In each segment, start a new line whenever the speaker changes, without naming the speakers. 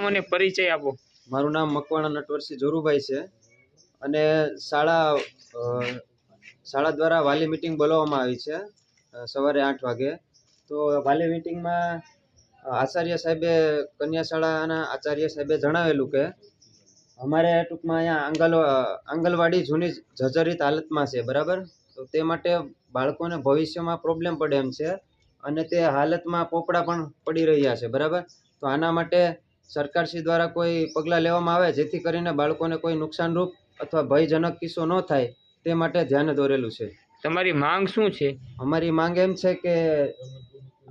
નામ અને પરિચય આપો।
મારું નામ મકવાણા નટવરસિંહ જોરુભાઈ છે અને શાળા દ્વારા વાલી મીટિંગ બોલાવવામાં આવી છે સવારે 8 વાગે। તો વાલી મીટિંગમાં આચાર્ય સાહેબે કન્યા શાળાના આચાર્ય સાહેબે જણાવેલું કે અમારે ટૂંકમાં અહીંયા આંગણવાડી જૂની જર્જરિત હાલતમાં છે, બરાબર। તો તે માટે બાળકોને ભવિષ્યમાં પ્રોબ્લેમ પડે એમ છે અને તે હાલતમાં પોપડા પણ પડી રહ્યા છે, બરાબર। તો આના માટે સરકારશ્રી દ્વારા કોઈ પગલાં લેવામાં આવે જેથી કરીને બાળકોને કોઈ નુકસાનરૂપ અથવા ભયજનક કિસ્સો ન થાય તે માટે ધ્યાન દોરેલું છે।
તમારી માંગ શું છે?
અમારી માંગ એમ છે કે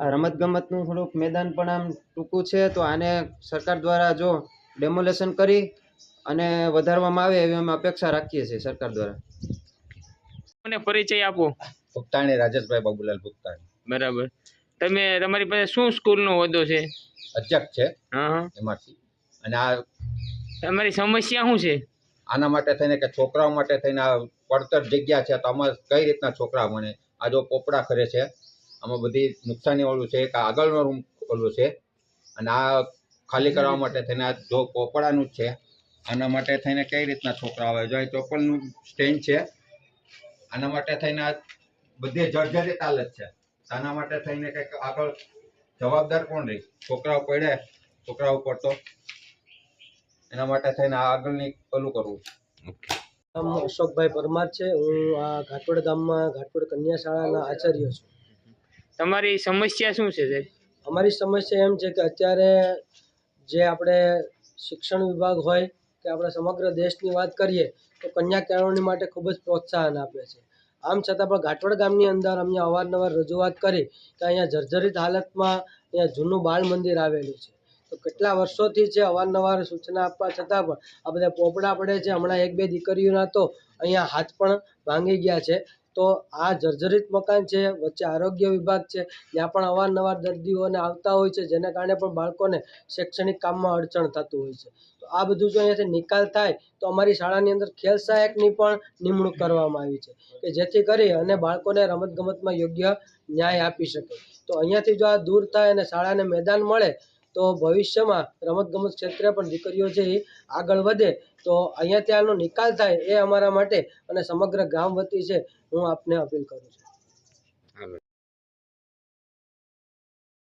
આ રમતગમતનું થોડુંક મેદાન પણ આમ ટૂંકું છે, તો આને સરકાર દ્વારા જો ડેમોલેશન કરી અને વધારવામાં આવે એવી અમે અપેક્ષા રાખીએ છીએ સરકાર દ્વારા।
મને પરિચય આપો।
ભુક્તાણી રાજેશભાઈ બાબુલાલ ભુક્તાણી।
બરાબર। તમે તમારી પાસે શું સ્કૂલનો હોદ્દો છે?
અધ્યક્ષ છે
હા।
એમાંથી। અને આ
તમારી સમસ્યા શું છે?
આના માટે થઈને કે છોકરાઓ માટે થઈને આ પડતર જગ્યા છે, તો આમાં કઈ રીતના છોકરા ભણે? આ જો પોપડા ખરે છે, આમાં બધી નુકસાની વાળું છે કે આગળનો રૂમ ઓલું છે અને આ ખાલી કરવા માટે થઈને આ જો પોપડાનું જ છે, આના માટે થઈને કઈ રીતના છોકરા આવે? જો ચોપલનું સ્ટેન્ડ છે, આના માટે થઈને આ બધી જર્જરિત હાલત છે, આના માટે થઈને કંઈક આગળ જવાબદાર કોણ રહી? છોકરાઓ પડે છોકરા ઉપર તો એના માટે થઈને આ આગળની ઓલું કરવું।
નામ અશોકભાઈ પરમાર છે। હું આ ઘાટવડ ગામમાં ઘાટવડ કન્યા શાળાના આચાર્ય છું।
તમારી સમસ્યા શું છે સાહેબ?
અમારી સમસ્યા એમ છે કે અત્યારે જે આપણે શિક્ષણ વિભાગ હોય કે આપણે સમગ્ર દેશની વાત કરીએ તો કન્યા કેળવણી માટે ખૂબ જ પ્રોત્સાહન આપે છે। આમ છતાં પણ ઘાટવડ ગામની અંદર અમે અવારનવાર રજૂઆત કરી કે અહીંયા જર્જરિત હાલતમાં અહીંયા જૂનું બાળ મંદિર આવેલું છે, તો કેટલા વર્ષોથી છે અવારનવાર સૂચના આપવા છતાં પણ આ બધા પોપડા પડે છે। હમણાં 1-2 દીકરીઓના તો અહીંયા હાથ પણ ભાંગી ગયા છે। તો આ જર્જરિત મકાન છે, વચ્ચે આરોગ્ય વિભાગ છે, ત્યાં પણ અવારનવાર દર્દીઓને આવતા હોય છે, જેના કારણે પણ બાળકોને શૈક્ષણિક કામમાં અડચણ થતું હોય છે। તો આ બધું જો અહીંયાથી નિકાલ થાય તો અમારી શાળાની અંદર ખેલ સહાયકની પણ નિમણૂક કરવામાં આવી છે કે જેથી કરી અને બાળકોને રમતગમતમાં યોગ્ય ન્યાય આપી શકે। તો અહીંયાથી જો આ દૂર થાય અને શાળાને મેદાન મળે તો ભવિષ્યમાં રમતગમત ક્ષેત્રે પણ દીકરીઓ છે એ આગળ વધે। તો અહીંયાથી આનો નિકાલ થાય એ અમારા માટે અને સમગ્ર ગામ વતી છે હું આપને અપીલ કરું છું।